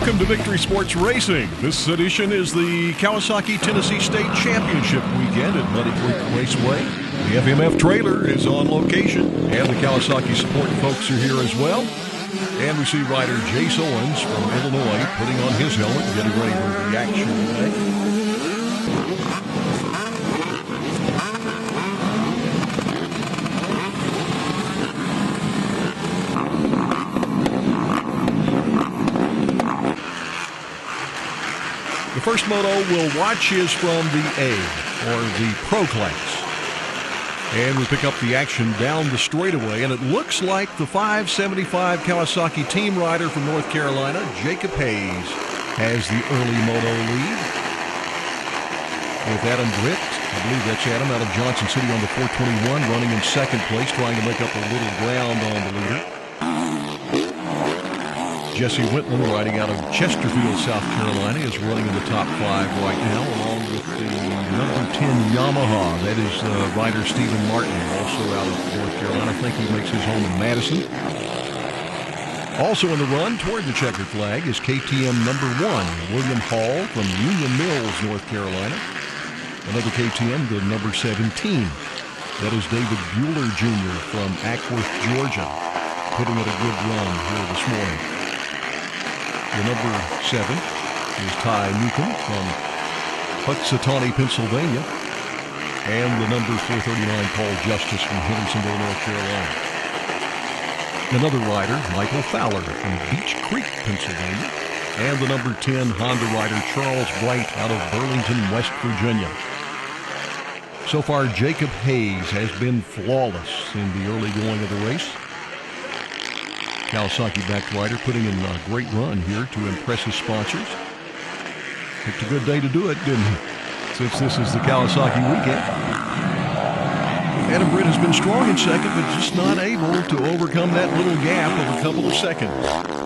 Welcome to Victory Sports Racing. This edition is the Kawasaki Tennessee State Championship weekend at Muddy Creek Raceway. The FMF trailer is on location, and the Kawasaki support folks are here as well. And we see rider Jace Owens from Illinois putting on his helmet and getting ready for the action today. The first moto we'll watch is from the A, or the Pro Class. And we pick up the action down the straightaway, and it looks like the 575 Kawasaki team rider from North Carolina, Jacob Hayes, has the early moto lead. With Adam Britt, I believe that's Adam, out of Johnson City on the 421, running in second place, trying to make up a little ground on the leader. Jesse Whitland, riding out of Chesterfield, South Carolina, is running in the top 5 right now, along with the number 10 Yamaha. That is rider Stephen Martin, also out of North Carolina. I think he makes his home in Madison. Also in the run toward the checkered flag is KTM number 1, William Hall from Union Mills, North Carolina. Another KTM, the number 17. That is David Bueller Jr. from Ackworth, Georgia, putting it a good run here this morning. The number 7 is Ty Newcomb from Puxatawney, Pennsylvania. And the number 439, Paul Justice from Hendersonville, North Carolina. Another rider, Michael Fowler from Beech Creek, Pennsylvania. And the number 10 Honda rider, Charles Bright, out of Burlington, West Virginia. So far, Jacob Hayes has been flawless in the early going of the race. Kawasaki-backed rider putting in a great run here to impress his sponsors. Picked a good day to do it, didn't he? Since this is the Kawasaki weekend. Adam Britt has been strong in second, but just not able to overcome that little gap of a couple of seconds.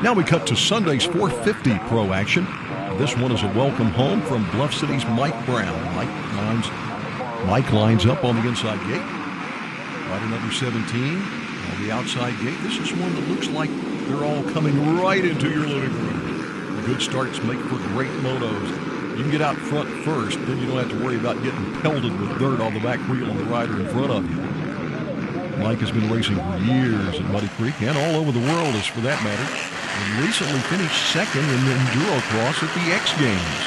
Now we cut to Sunday's 450 Pro action. This one is a welcome home from Bluff City's Mike Brown. Mike lines up on the inside gate. Rider number 17 on the outside gate. This is one that looks like they're all coming right into your living room. The good starts make for great motos. You can get out front first, then you don't have to worry about getting pelted with dirt on the back wheel of the rider in front of you. Mike has been racing for years at Muddy Creek and all over the world, as for that matter, and recently finished second in the Enduro Cross at the X Games.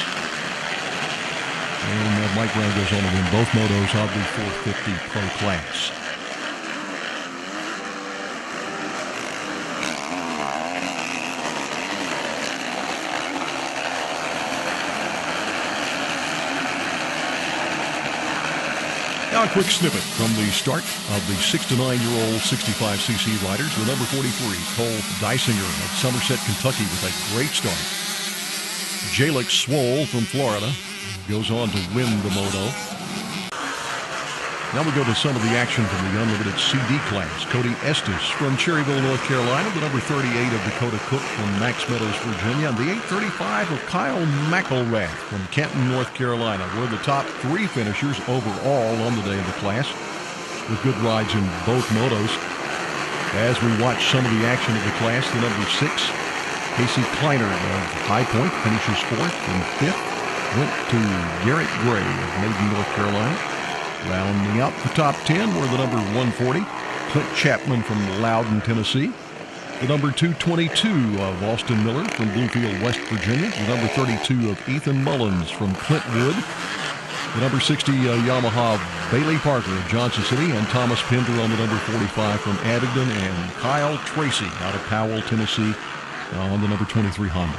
And Mike Brown goes on to win both motos of the 450 Pro class. Now a quick snippet from the start of the 6 to 9-year-old 65cc riders. The number 43, Cole Dysinger of Somerset, Kentucky, with a great start. Jalek Swoll from Florida goes on to win the moto. Now we go to some of the action from the unlimited CD class. Cody Estes from Cherryville, North Carolina. The number 38 of Dakota Cook from Max Meadows, Virginia. And the 835 of Kyle McElrath from Canton, North Carolina. Were the top three finishers overall on the day of the class, with good rides in both motos. As we watch some of the action of the class, the number 6, Casey Kleiner of High Point, finishes 4th, and 5th went to Garrett Gray of Maiden, North Carolina. Rounding out the top 10 were the number 140, Clint Chapman from Loudon, Tennessee. The number 222 of Austin Miller from Bluefield, West Virginia. The number 32 of Ethan Mullins from Clintwood. The number 60 Yamaha Bailey Parker of Johnson City, and Thomas Pender on the number 45 from Abingdon, and Kyle Tracy out of Powell, Tennessee on the number 23 Honda.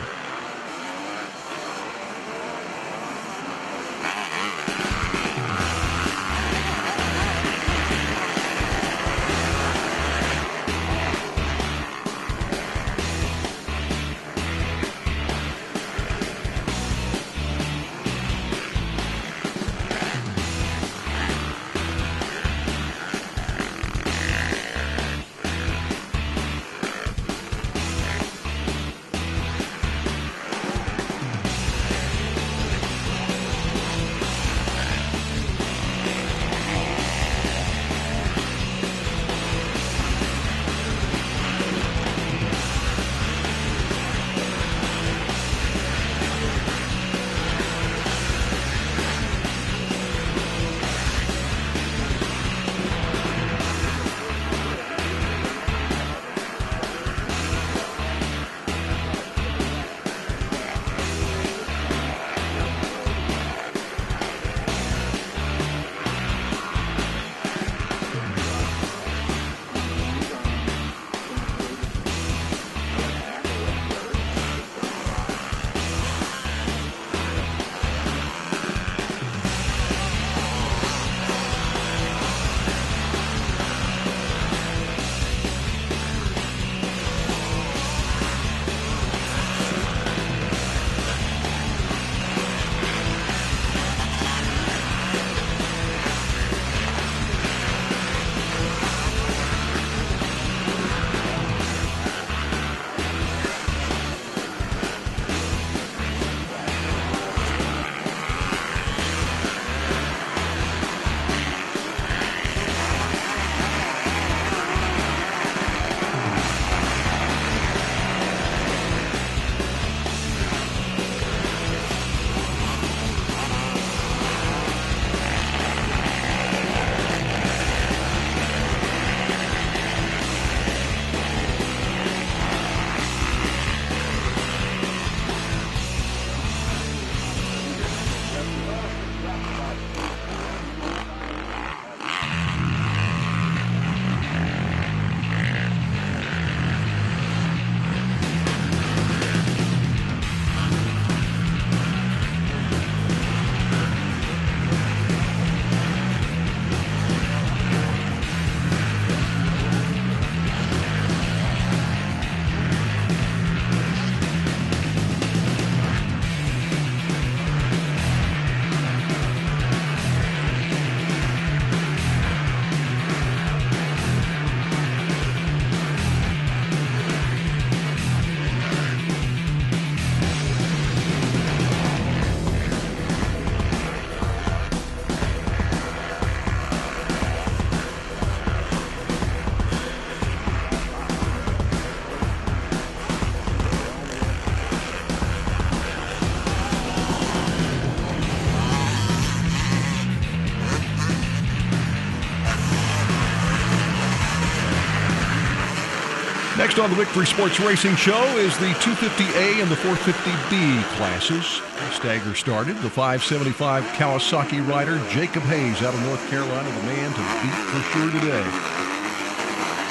Next on the Victory Sports Racing Show is the 250A and the 450B classes. Stagger started. The 575 Kawasaki rider, Jacob Hayes out of North Carolina, the man to beat for sure today.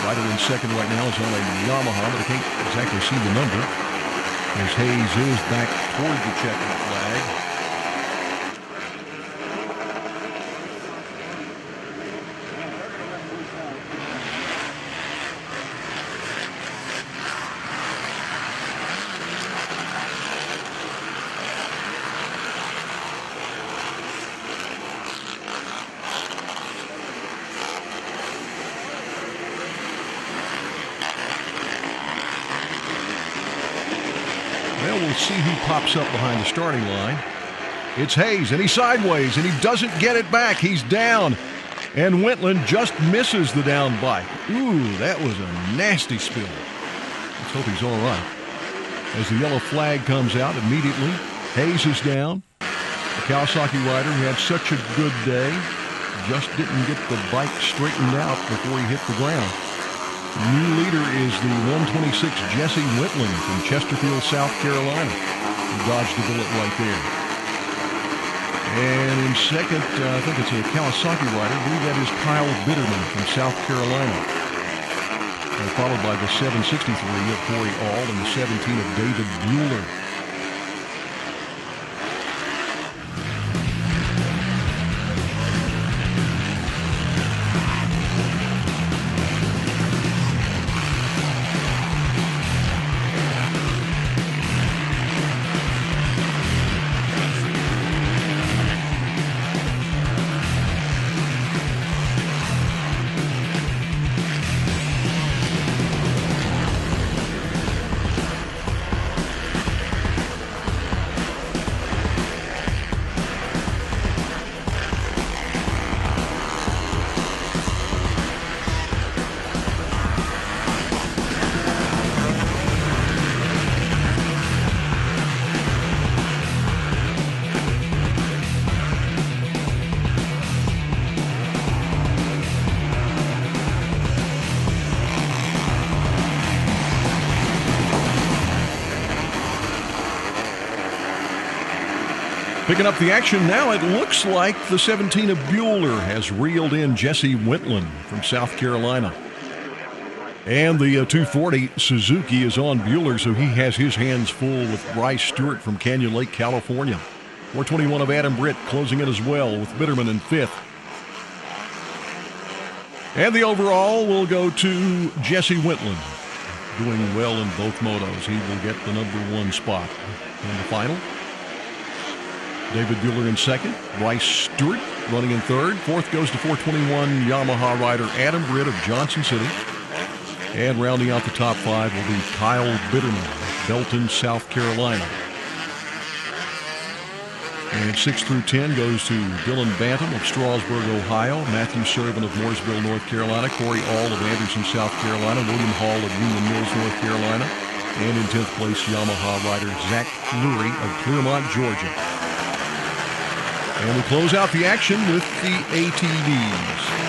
Rider in second right now is on a Yamaha, but I can't exactly see the number, as Hayes is back toward the checkered flag. Well, we'll see who pops up behind the starting line. It's Hayes, and he's sideways, and he doesn't get it back. He's down, and Wentland just misses the down bike. Ooh, that was a nasty spill. Let's hope he's all right. As the yellow flag comes out immediately, Hayes is down. The Kawasaki rider who had such a good day just didn't get the bike straightened out before he hit the ground. New leader is the 126 Jesse Wentland from Chesterfield, South Carolina. He dodged a bullet right there. And in second, I think it's a Kawasaki rider. I believe that is Kyle Bitterman from South Carolina. And followed by the 763 of Corey All and the 17 of David Bueller. Picking up the action now, it looks like the 17 of Bueller has reeled in Jesse Wentland from South Carolina. And the 240 Suzuki is on Bueller, so he has his hands full with Bryce Stewart from Canyon Lake, California. 421 of Adam Britt closing in as well with Bitterman in fifth. And the overall will go to Jesse Wentland, doing well in both motos. He will get the #1 spot in the final. David Bueller in second. Bryce Stewart running in third. Fourth goes to 421 Yamaha rider Adam Britt of Johnson City. And rounding out the top five will be Kyle Bitterman of Belton, South Carolina. And 6 through 10 goes to Dylan Bantam of Strasburg, Ohio. Matthew Servant of Mooresville, North Carolina. Corey All of Anderson, South Carolina. William Hall of Union Mills, North Carolina. And in 10th place, Yamaha rider Zach Lurie of Clearmont, Georgia. And we close out the action with the ATVs.